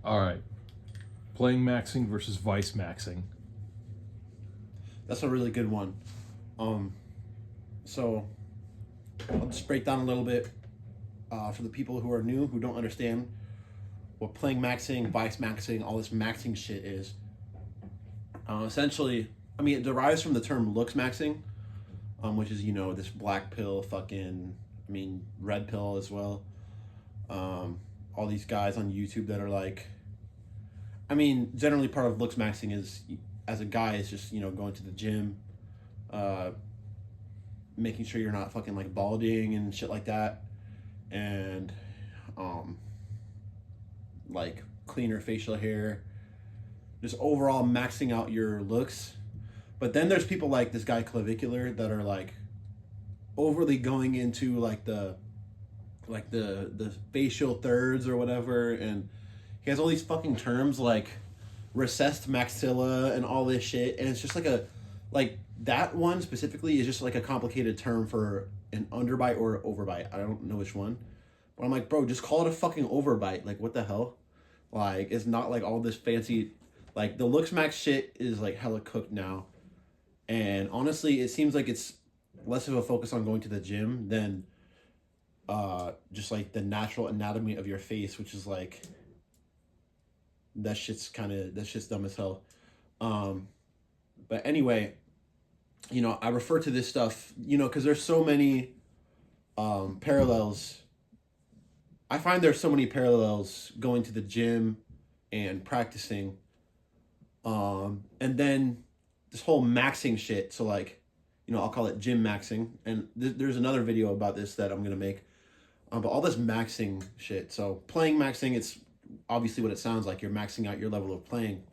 All right. Playingmaxxing versus Vicemaxxing. That's a really good one. Um, so I'll just break down a little bit for the people who are new who don't understand what playing maxing, vice maxing, all this maxing shit is. Essentially, I mean, it derives from the term looks maxing, which is this black pill, fucking, I mean, red pill as well. All these guys on YouTube that are like, I mean, generally part of looks maxing is as a guy is just going to the gym, uh, making sure you're not fucking like balding and shit like that, and um, like cleaner facial hair, just overall maxing out your looks. But then there's people like this guy Clavicular that are like overly going into like the facial thirds or whatever, and he has all these fucking terms like recessed maxilla and all this shit, and it's just like that one specifically is just like a complicated term for an underbite or an overbite. I don't know which one, but I'm like, bro, just call it a fucking overbite. Like, what the hell? Like, it's not like all this fancy. Like, the looks max shit is like hella cooked now, and honestly, it seems like it's less of a focus on going to the gym than just like the natural anatomy of your face, which is like that shit's dumb as hell. Um, but anyway, I refer to this stuff, because there's so many parallels. I find there's so many parallels going to the gym and practicing, and then this whole maxing shit. So like, I'll call it gym maxing, and there's another video about this that I'm gonna make. But all this maxing shit. So playing maxing, it's obviously what it sounds like. You're maxing out your level of playing,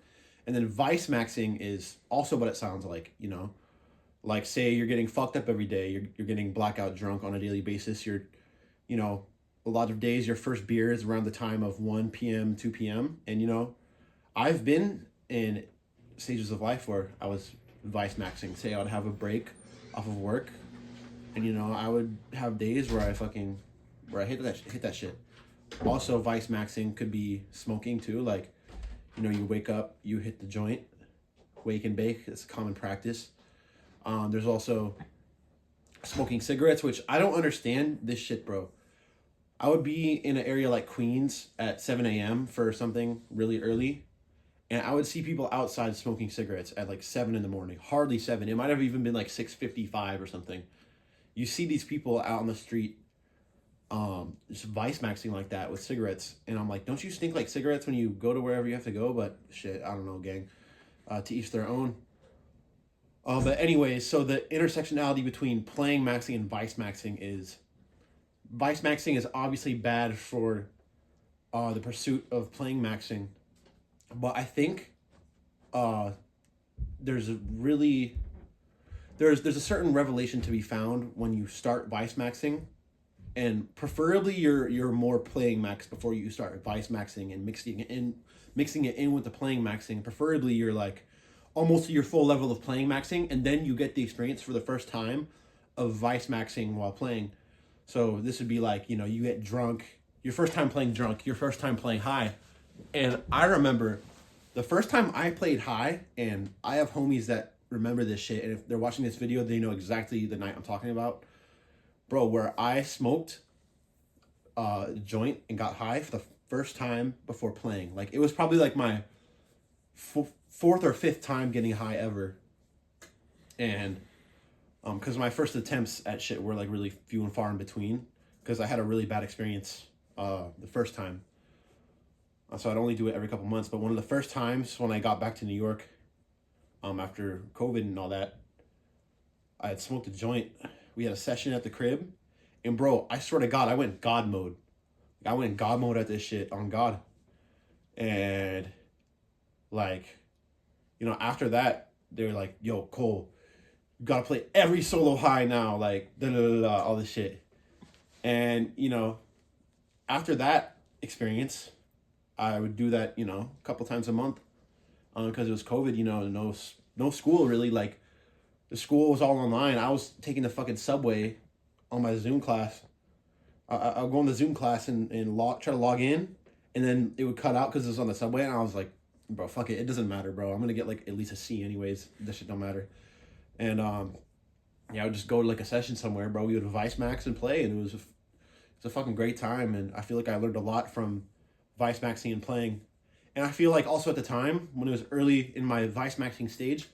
and then vice maxing is also what it sounds like. Like say you're getting fucked up every day. You're getting blackout drunk on a daily basis. You know, a lot of days your first beer is around the time of 1 p.m., 2 p.m. And I've been in stages of life where I was vice maxing. Say I'd have a break off of work, and I would have days where I hit that shit. Also, vice maxing could be smoking too. Like, you wake up, you hit the joint, wake and bake. It's a common practice. There's also smoking cigarettes, which I don't understand this shit, bro. I would be in an area like Queens at 7 a.m. for something really early, and I would see people outside smoking cigarettes at like 7 in the morning. Hardly 7. It might have even been like 6:55 or something. You see these people out on the street, just vice maxing like that with cigarettes, and I'm like, don't you stink like cigarettes when you go to wherever you have to go? But shit, I don't know, gang. To each their own. But anyways, so the intersectionality between playing maxing and vice maxing is vice maxing is obviously bad for the pursuit of playing maxing, but I think uh, there's a really there's a certain revelation to be found when you start vice maxing, and preferably you're more playing max before you start vice maxing and mixing it in with the playing maxing. Preferably you're like almost to your full level of playing maxing, and then you get the experience for the first time of vice maxing while playing. So this would be like, you get drunk, your first time playing drunk, your first time playing high. And I remember the first time I played high, and I have homies that remember this shit, and if they're watching this video, they know exactly the night I'm talking about. Bro, where I smoked a joint and got high for the first time before playing. Like, it was probably like my fourth or fifth time getting high ever. And because my first attempts at shit were like really few and far in between, because I had a really bad experience the first time. So I'd only do it every couple months. But one of the first times when I got back to New York, after COVID and all that, I had smoked a joint. We had a session at the crib, and bro, I swear to God, I went God mode. I went God mode at this shit on God, and like, after that, they were like, "Yo, Cole, you gotta play every solo high now, like da da da da, all this shit." And after that experience, I would do that, a couple times a month, because it was COVID. No school really. Like, the school was all online. I was taking the fucking subway on my Zoom class. I'll go in the Zoom class and try to log in, and then it would cut out because it was on the subway, and I was like, bro, fuck it, it doesn't matter, bro. I'm gonna get like at least a C anyways. This shit don't matter. And yeah, I would just go to like a session somewhere, bro. We would Vicemaxx and play, and it's a fucking great time. And I feel like I learned a lot from Vicemaxxing and playing. And I feel like also at the time when it was early in my Vicemaxxing stage,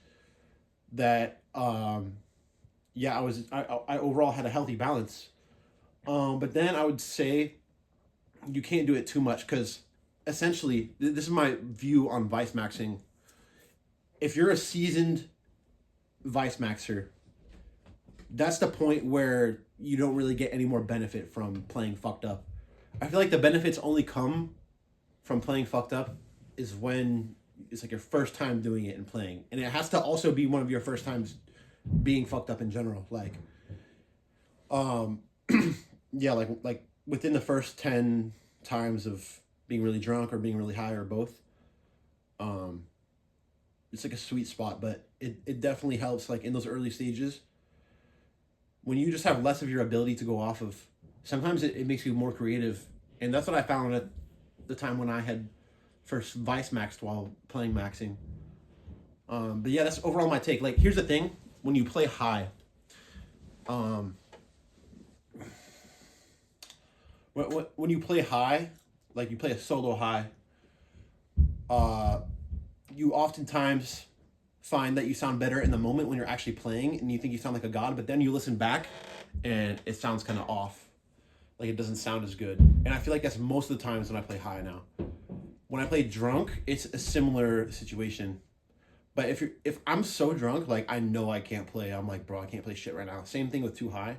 that yeah, I overall had a healthy balance. But then I would say you can't do it too much because essentially this is my view on Vicemaxxing. If you're a seasoned Vicemaxxer, that's the point where you don't really get any more benefit from playing fucked up. I feel like the benefits only come from playing fucked up is when it's like your first time doing it and playing. And it has to also be one of your first times being fucked up in general. Like, yeah, like within the first 10 times of being really drunk or being really high or both, it's like a sweet spot, but it definitely helps like in those early stages when you just have less of your ability to go off of. Sometimes it makes you more creative, and that's what I found at the time when I had first Vicemaxxed while playing maxing. But yeah, that's overall my take. Like, here's the thing: when you play high, when you play high, like you play a solo high, you oftentimes find that you sound better in the moment when you're actually playing, and you think you sound like a god. But then you listen back, and it sounds kind of off. Like it doesn't sound as good. And I feel like that's most of the times when I play high now. When I play drunk, it's a similar situation. But if I'm so drunk, like I know I can't play. I'm like, bro, I can't play shit right now. Same thing with too high.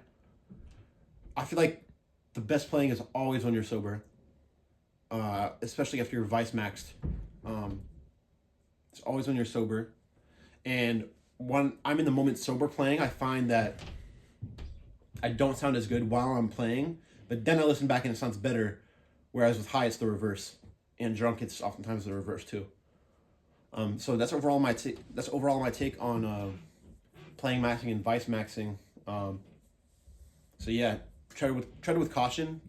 I feel like the best playing is always when you're sober. Especially after you're Vicemaxxed. It's always when you're sober. And when I'm in the moment sober playing, I find that I don't sound as good while I'm playing. But then I listen back and it sounds better. Whereas with high, it's the reverse. And drunk, it's oftentimes the reverse too. So that's overall my take. That's overall my take on Playingmaxxing and Vicemaxxing. So yeah, try with caution.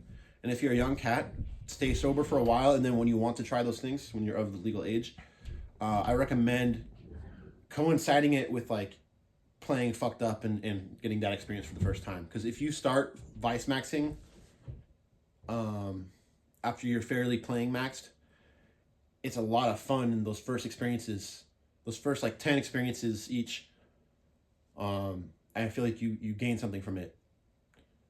And if you're a young cat, stay sober for a while. And then when you want to try those things, when you're of the legal age, I recommend coinciding it with like playing fucked up and getting that experience for the first time. Because if you start Vicemaxxing after you're fairly playing maxed, it's a lot of fun in those first experiences, those first like 10 experiences each. I feel like you gain something from it.